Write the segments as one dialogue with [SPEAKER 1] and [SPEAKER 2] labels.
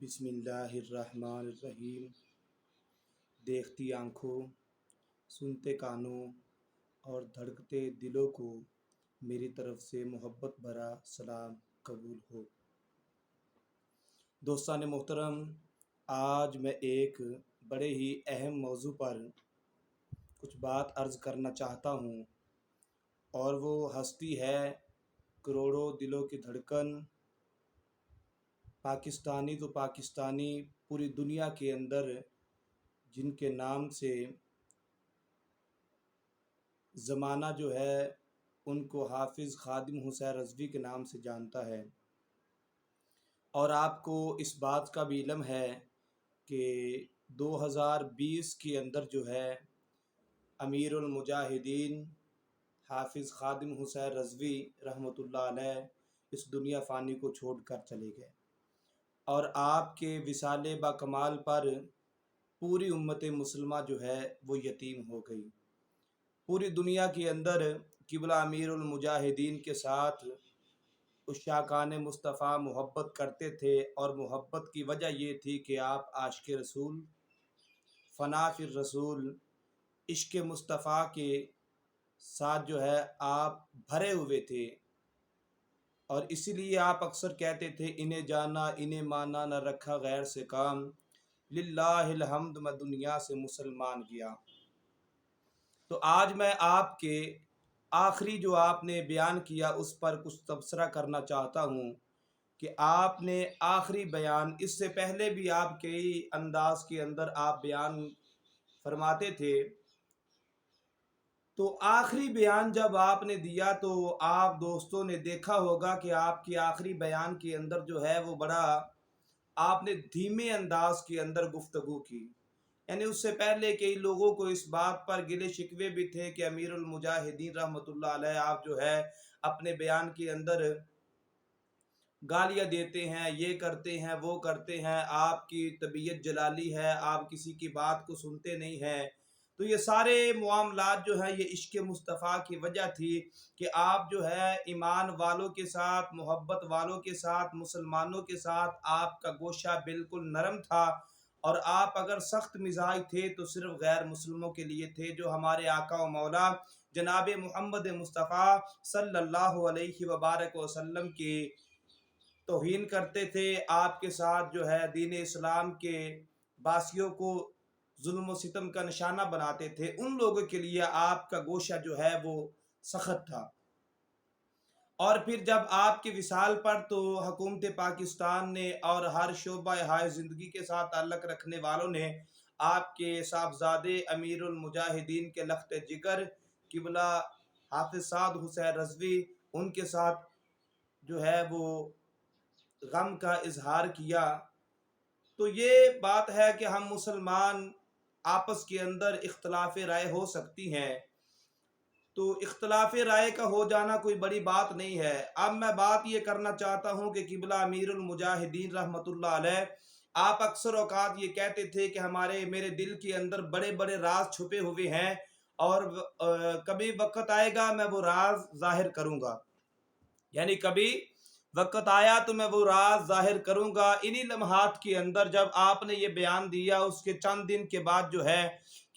[SPEAKER 1] بسم اللہ الرحمن الرحیم۔ دیکھتی آنکھوں، سنتے کانوں اور دھڑکتے دلوں کو میری طرف سے محبت بھرا سلام قبول ہو۔ دوستان محترم، آج میں ایک بڑے ہی اہم موضوع پر کچھ بات عرض کرنا چاہتا ہوں، اور وہ ہستی ہے کروڑوں دلوں کی دھڑکن، پاکستانی تو پاکستانی پوری دنیا کے اندر جن کے نام سے زمانہ جو ہے ان کو حافظ خادم حسین رضوی کے نام سے جانتا ہے۔ اور آپ کو اس بات کا بھی علم ہے کہ 2020 کے اندر جو ہے امیر المجاہدین حافظ خادم حسین رضوی رحمۃ اللہ علیہ اس دنیا فانی کو چھوڑ کر چلے گئے، اور آپ کے وصال با کمال پر پوری امت مسلمہ جو ہے وہ یتیم ہو گئی۔ پوری دنیا کے اندر قبلہ امیر المجاہدین کے ساتھ عشاقان مصطفیٰ محبت کرتے تھے، اور محبت کی وجہ یہ تھی کہ آپ عاشق رسول، فنا فی الرسول، عشق مصطفیٰ کے ساتھ جو ہے آپ بھرے ہوئے تھے، اور اسی لیے آپ اکثر کہتے تھے انہیں جانا انہیں مانا نہ رکھا غیر سے کام، للہ الحمد میں دنیا سے مسلمان گیا۔ تو آج میں آپ کے آخری جو آپ نے بیان کیا اس پر کچھ تبصرہ کرنا چاہتا ہوں کہ آپ نے آخری بیان، اس سے پہلے بھی آپ کئی انداز کے اندر آپ بیان فرماتے تھے، تو آخری بیان جب آپ نے دیا تو آپ دوستوں نے دیکھا ہوگا کہ آپ کے آخری بیان کے اندر جو ہے وہ بڑا آپ نے دھیمے انداز کے اندر گفتگو کی، یعنی اس سے پہلے کئی لوگوں کو اس بات پر گلے شکوے بھی تھے کہ امیر المجاہدین رحمۃ اللہ علیہ آپ جو ہے اپنے بیان کے اندر گالیاں دیتے ہیں، یہ کرتے ہیں وہ کرتے ہیں، آپ کی طبیعت جلالی ہے، آپ کسی کی بات کو سنتے نہیں ہیں۔ تو یہ سارے معاملات جو ہیں یہ عشق مصطفیٰ کی وجہ تھی کہ آپ جو ہے ایمان والوں کے ساتھ، محبت والوں کے ساتھ، مسلمانوں کے ساتھ آپ کا گوشہ بالکل نرم تھا، اور آپ اگر سخت مزاج تھے تو صرف غیر مسلموں کے لیے تھے، جو ہمارے آقا و مولا جناب محمد مصطفیٰ صلی اللہ علیہ وبارک وسلم کی توہین کرتے تھے، آپ کے ساتھ جو ہے دین اسلام کے باسیوں کو ظلم و ستم کا نشانہ بناتے تھے، ان لوگوں کے لیے آپ کا گوشہ جو ہے وہ سخت تھا۔ اور پھر جب آپ کے وصال پر تو حکومت پاکستان نے اور ہر شعبہ ہائے زندگی کے ساتھ تعلق رکھنے والوں نے آپ کے صاحبزادے امیر المجاہدین کے لخت جگر قبلہ حافظ سعد حسین رضوی ان کے ساتھ جو ہے وہ غم کا اظہار کیا۔ تو یہ بات ہے کہ ہم مسلمان آپس کے اندر اختلاف رائے ہو سکتی ہیں، تو اختلاف رائے کا ہو جانا کوئی بڑی بات نہیں ہے۔ اب میں بات یہ کرنا چاہتا ہوں کہ قبلہ امیر المجاہدین رحمۃ اللہ علیہ آپ اکثر اوقات یہ کہتے تھے کہ میرے دل کے اندر بڑے بڑے راز چھپے ہوئے ہیں، اور کبھی وقت آئے گا میں وہ راز ظاہر کروں گا، یعنی کبھی وقت آیا تو میں وہ راز ظاہر کروں گا۔ انہی لمحات کے اندر جب آپ نے یہ بیان دیا، اس کے چند دن کے بعد جو ہے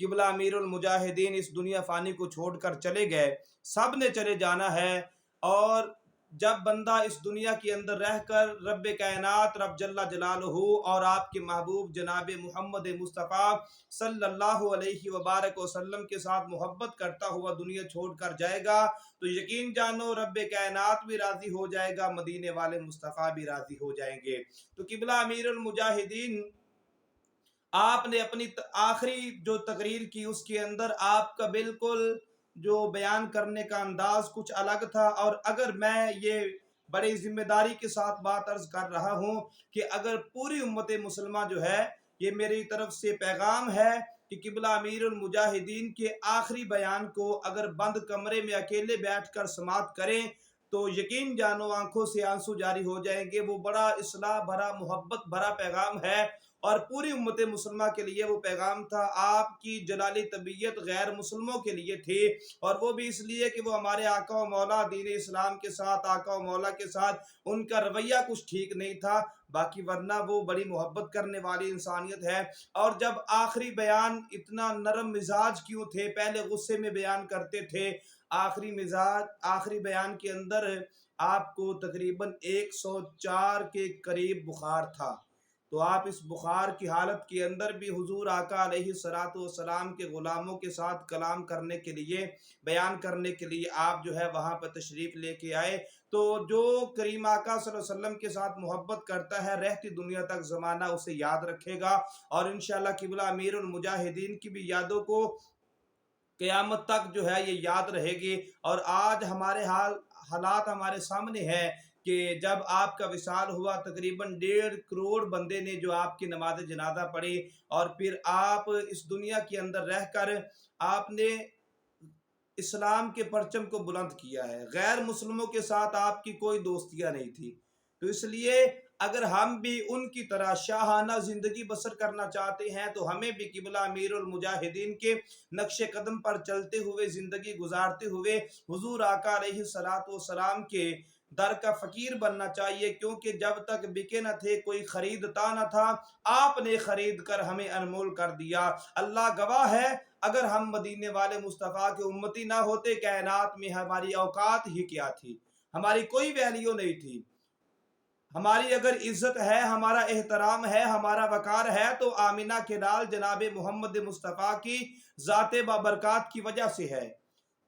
[SPEAKER 1] قبلہ امیر المجاہدین اس دنیا فانی کو چھوڑ کر چلے گئے۔ سب نے چلے جانا ہے، اور جب بندہ اس دنیا کے اندر رہ کر رب کائنات رب جل جلالہ اور آپ کے محبوب جناب محمد مصطفیٰ صلی اللہ علیہ وبارک وسلم کے ساتھ محبت کرتا ہوا دنیا چھوڑ کر جائے گا، تو یقین جانو رب کائنات بھی راضی ہو جائے گا، مدینے والے مصطفیٰ بھی راضی ہو جائیں گے۔ تو قبلہ امیر المجاہدین آپ نے اپنی آخری جو تقریر کی اس کے اندر آپ کا بالکل جو بیان کرنے کا انداز کچھ الگ تھا، اور اگر میں یہ بڑی ذمہ داری کے ساتھ بات عرض کر رہا ہوں کہ اگر پوری امت مسلمہ جو ہے یہ میری طرف سے پیغام ہے کہ قبلہ امیر المجاہدین کے آخری بیان کو اگر بند کمرے میں اکیلے بیٹھ کر سماعت کریں تو یقین جانو آنکھوں سے آنسو جاری ہو جائیں گے۔ وہ بڑا اصلاح بھرا، محبت بھرا پیغام ہے، اور پوری امت مسلمہ کے لیے وہ پیغام تھا۔ آپ کی جلالی طبیعت غیر مسلموں کے لیے تھی، اور وہ بھی اس لیے کہ وہ ہمارے آقا و مولا دین اسلام کے ساتھ، آقا و مولا کے ساتھ ان کا رویہ کچھ ٹھیک نہیں تھا، باقی ورنہ وہ بڑی محبت کرنے والی انسانیت ہے۔ اور جب آخری بیان اتنا نرم مزاج کیوں تھے؟ پہلے غصے میں بیان کرتے تھے، آخری بیان کے اندر آپ کو تقریباً 104 کے قریب بخار تھا، تو آپ اس بخار کی حالت کے اندر بھی حضور آقا علیہ الصلوۃ والسلام کے غلاموں کے ساتھ کلام کرنے کے لیے، بیان کرنے کے لیے آپ جو ہے وہاں پر تشریف لے کے آئے۔ تو جو کریم آقا صلی اللہ علیہ وسلم کے ساتھ محبت کرتا ہے، رہتی دنیا تک زمانہ اسے یاد رکھے گا، اور انشاءاللہ قبلہ امیر المجاہدین کی بھی یادوں کو قیامت تک جو ہے یہ یاد رہے گی۔ اور آج ہمارے حالات ہمارے سامنے ہے کہ جب آپ کا وصال ہوا، تقریباً 1.5 کروڑ بندے نے جو آپ کی نماز جنازہ پڑھی، اور پھر آپ اس دنیا کے اندر رہ کر آپ نے اسلام کے پرچم کو بلند کیا ہے، غیر مسلموں کے ساتھ آپ کی کوئی دوستیاں نہیں تھی۔ تو اس لیے اگر ہم بھی ان کی طرح شاہانہ زندگی بسر کرنا چاہتے ہیں تو ہمیں بھی قبلہ امیر المجاہدین کے نقش قدم پر چلتے ہوئے، زندگی گزارتے ہوئے حضور آقا علیہ الصلوۃ والسلام کے در کا فقیر بننا چاہیے، کیونکہ جب تک بکے نہ تھے کوئی خریدتا نہ تھا، آپ نے خرید کر ہمیں انمول کر دیا۔ اللہ گواہ ہے، اگر ہم مدینے والے مصطفیٰ کے امتی نہ ہوتے، کائنات میں ہماری اوقات ہی کیا تھی، ہماری کوئی ویلیو نہیں تھی۔ ہماری اگر عزت ہے، ہمارا احترام ہے، ہمارا وقار ہے، تو آمینہ کے لال جناب محمد مصطفیٰ کی ذات بابرکات کی وجہ سے ہے۔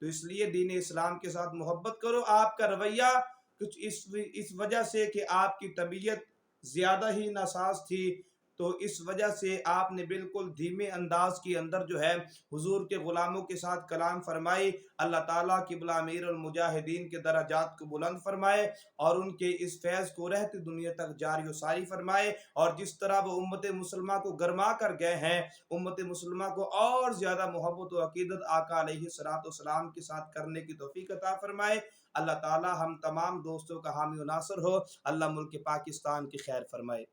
[SPEAKER 1] تو اس لیے دین اسلام کے ساتھ محبت کرو۔ آپ کا رویہ کچھ اس وجہ سے کہ آپ کی طبیعت زیادہ ہی ناساز تھی، تو اس وجہ سے آپ نے بالکل دھیمے انداز کے اندر جو ہے حضور کے غلاموں کے ساتھ کلام فرمائی۔ اللہ تعالیٰ قبلہ امیر المجاہدین کے درجات کو بلند فرمائے، اور ان کے اس فیض کو رہتی دنیا تک جاری و ساری فرمائے، اور جس طرح وہ امت مسلمہ کو گرما کر گئے ہیں، امت مسلمہ کو اور زیادہ محبت و عقیدت آقا علیہ الصلوۃ والسلام کے ساتھ کرنے کی توفیق عطا فرمائے۔ اللہ تعالیٰ ہم تمام دوستوں کا حامی و ناصر ہو۔ اللہ ملک پاکستان کی خیر فرمائے۔